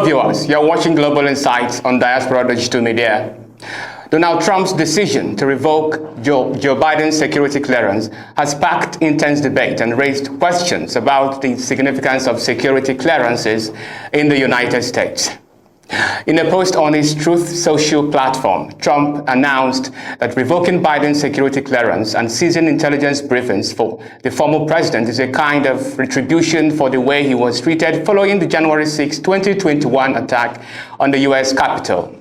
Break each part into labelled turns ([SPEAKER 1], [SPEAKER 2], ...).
[SPEAKER 1] viewers, you're watching Global Insights on Diaspora Digital Media. Donald Trump's decision to revoke Joe Biden's security clearance has sparked intense debate and raised questions about the significance of security clearances in the United States. In a post on his Truth Social platform, Trump announced that revoking Biden's security clearance and seizing intelligence briefings for the former president is a kind of retribution for the way he was treated following the January 6, 2021 attack on the U.S. Capitol.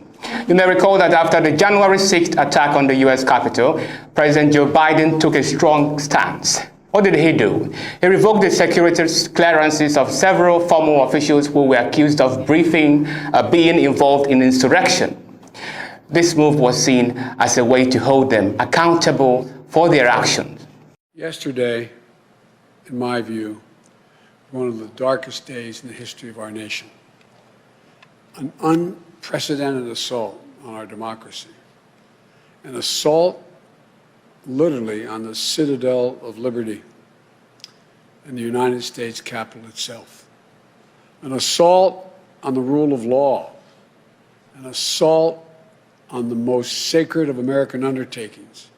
[SPEAKER 1] You may recall that after the January 6th attack on the U.S. Capitol, President Joe Biden took a strong stance. What did he do? He revoked the security clearances of several former officials who were accused of being involved in insurrection. This move was seen as a way to hold them accountable for their actions.
[SPEAKER 2] Yesterday, in my view, one of the darkest days in the history of our nation. An unprecedented assault on our democracy. An assault literally on the citadel of liberty in the United States Capitol itself. An assault on the rule of law. An assault on the most sacred of American undertakings,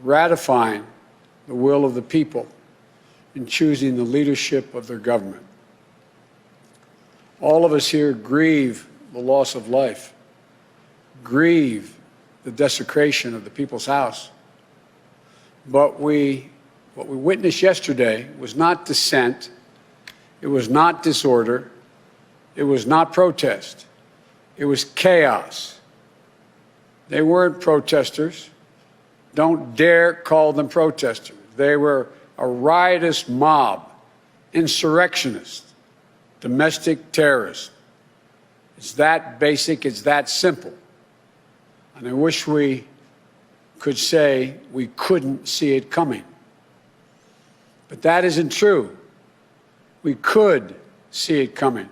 [SPEAKER 2] ratifying the will of the people in choosing the leadership of their government. All of us here grieve the loss of life, grieve the desecration of the people's house. But what we witnessed yesterday was not dissent, it was not disorder, it was not protest, it was chaos. They weren't protesters. Don't dare call them protesters. They were a riotous mob, insurrectionists, domestic terrorists. It's that basic, it's that simple. And I wish we could say we couldn't see it coming. But that isn't true. We could see it coming.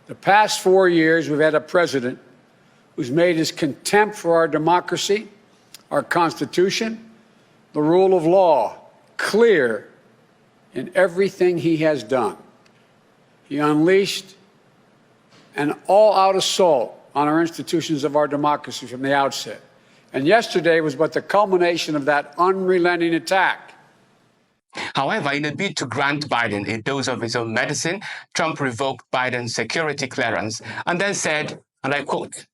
[SPEAKER 2] The past 4 years, we've had a president who's made his contempt for our democracy, our Constitution, the rule of law clear in everything he has done. He unleashed an all-out assault on our institutions of our democracy from the outset. And yesterday was but the culmination of that unrelenting attack.
[SPEAKER 1] However, in a bid to grant Biden a dose of his own medicine, Trump revoked Biden's security clearance and then said, and I quote,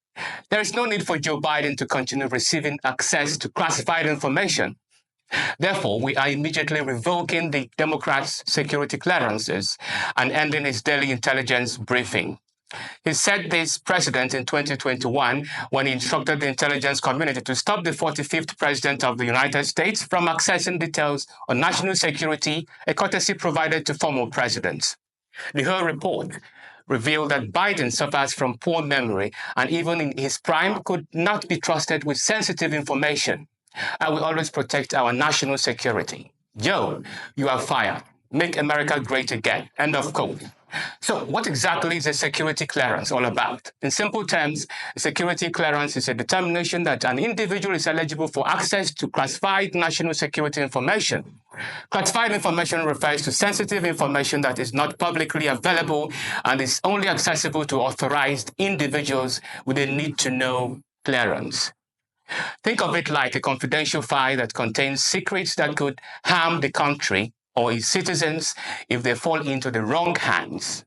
[SPEAKER 1] "There is no need for Joe Biden to continue receiving access to classified information. Therefore, we are immediately revoking the Democrats' security clearances and ending his daily intelligence briefing." He set this precedent in 2021 when he instructed the intelligence community to stop the 45th President of the United States from accessing details on national security, a courtesy provided to former presidents. The whole report revealed that Biden suffers from poor memory and even in his prime could not be trusted with sensitive information. "I will always protect our national security. Joe, you are fired. Make America great again." End of quote. So what exactly is a security clearance all about? In simple terms, a security clearance is a determination that an individual is eligible for access to classified national security information. Classified information refers to sensitive information that is not publicly available and is only accessible to authorized individuals with a need-to-know clearance. Think of it like a confidential file that contains secrets that could harm the country or its citizens if they fall into the wrong hands.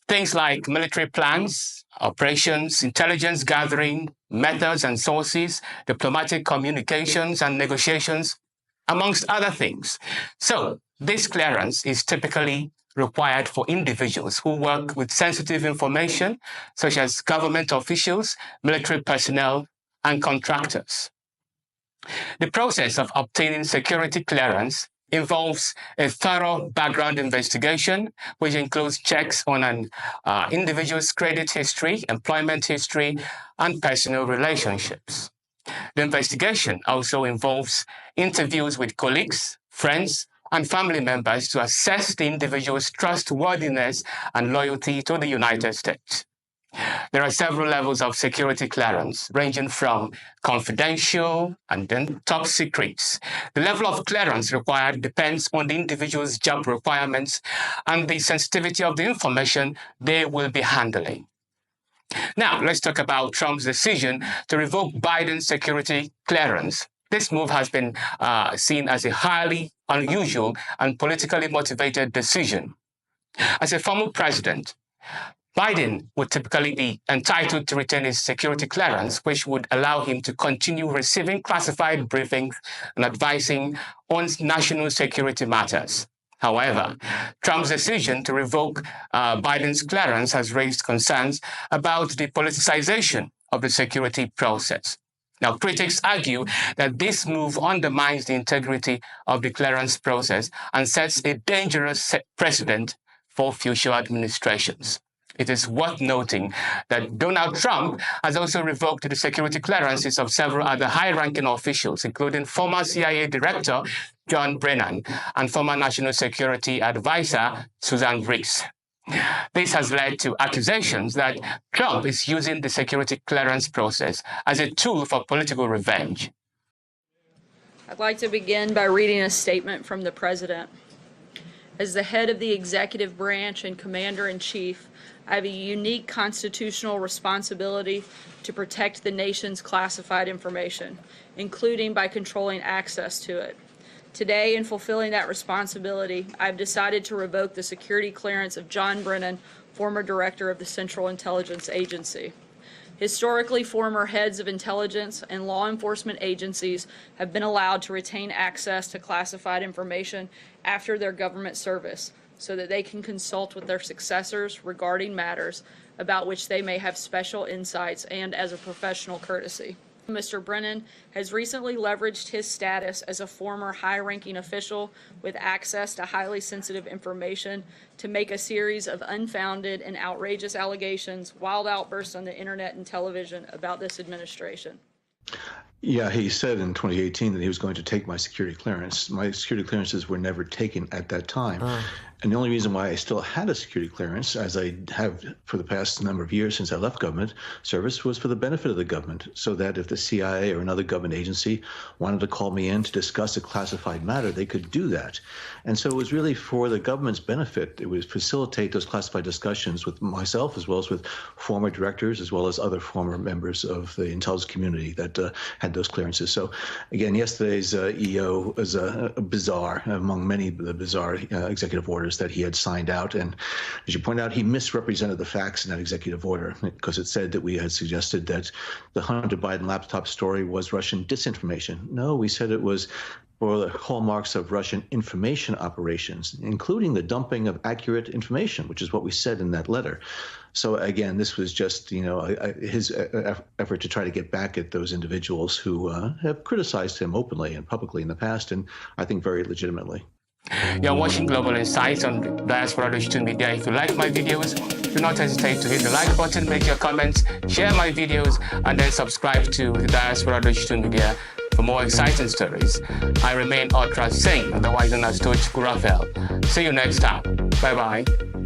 [SPEAKER 1] Things like military plans, operations, intelligence gathering, methods and sources, diplomatic communications and negotiations, amongst other things. So, this clearance is typically required for individuals who work with sensitive information, such as government officials, military personnel, and contractors. The process of obtaining security clearance involves a thorough background investigation, which includes checks on an individual's credit history, employment history, and personal relationships. The investigation also involves interviews with colleagues, friends, and family members to assess the individual's trustworthiness and loyalty to the United States. There are several levels of security clearance, ranging from confidential and then top secrets. The level of clearance required depends on the individual's job requirements and the sensitivity of the information they will be handling. Now, let's talk about Trump's decision to revoke Biden's security clearance. This move has been seen as a highly unusual and politically motivated decision. As a former president, Biden would typically be entitled to retain his security clearance, which would allow him to continue receiving classified briefings and advising on national security matters. However, Trump's decision to revoke Biden's clearance has raised concerns about the politicization of the security process. Now, critics argue that this move undermines the integrity of the clearance process and sets a dangerous precedent for future administrations. It is worth noting that Donald Trump has also revoked the security clearances of several other high-ranking officials, including former CIA Director John Brennan and former National Security Advisor Susan Rice. This has led to accusations that Trump is using the security clearance process as a tool for political revenge.
[SPEAKER 3] I'd like to begin by reading a statement from the President. As the head of the executive branch and commander-in-chief, I have a unique constitutional responsibility to protect the nation's classified information, including by controlling access to it. Today, in fulfilling that responsibility, I've decided to revoke the security clearance of John Brennan, former director of the Central Intelligence Agency. Historically, former heads of intelligence and law enforcement agencies have been allowed to retain access to classified information after their government service, so that they can consult with their successors regarding matters about which they may have special insights and as a professional courtesy. Mr. Brennan has recently leveraged his status as a former high-ranking official with access to highly sensitive information to make a series of unfounded and outrageous allegations, wild outbursts on the internet and television about this administration.
[SPEAKER 4] Yeah, he said in 2018 that he was going to take my security clearance. My security clearances were never taken at that time. And the only reason why I still had a security clearance, as I have for the past number of years since I left government service, was for the benefit of the government, so that if the CIA or another government agency wanted to call me in to discuss a classified matter, they could do that. And so it was really for the government's benefit. It would facilitate those classified discussions with myself, as well as with former directors, as well as other former members of the intelligence community that had those clearances. So again, yesterday's EO was bizarre, among many of the bizarre executive orders that he had signed out. And as you point out, he misrepresented the facts in that executive order, because it said that we had suggested that the Hunter Biden laptop story was Russian disinformation. No, we said it was for the hallmarks of Russian information operations, including the dumping of accurate information, which is what we said in that letter. So again, this was just, his effort to try to get back at those individuals who have criticized him openly and publicly in the past, and I think very legitimately.
[SPEAKER 1] You're watching Global Insights on Diaspora Digital Media. If you like my videos, do not hesitate to hit the like button, make your comments, share my videos, and then subscribe to the Diaspora Digital Media for more exciting stories. I remain ultra sane, otherwise known as Coach Gurafel. See you next time. Bye-bye.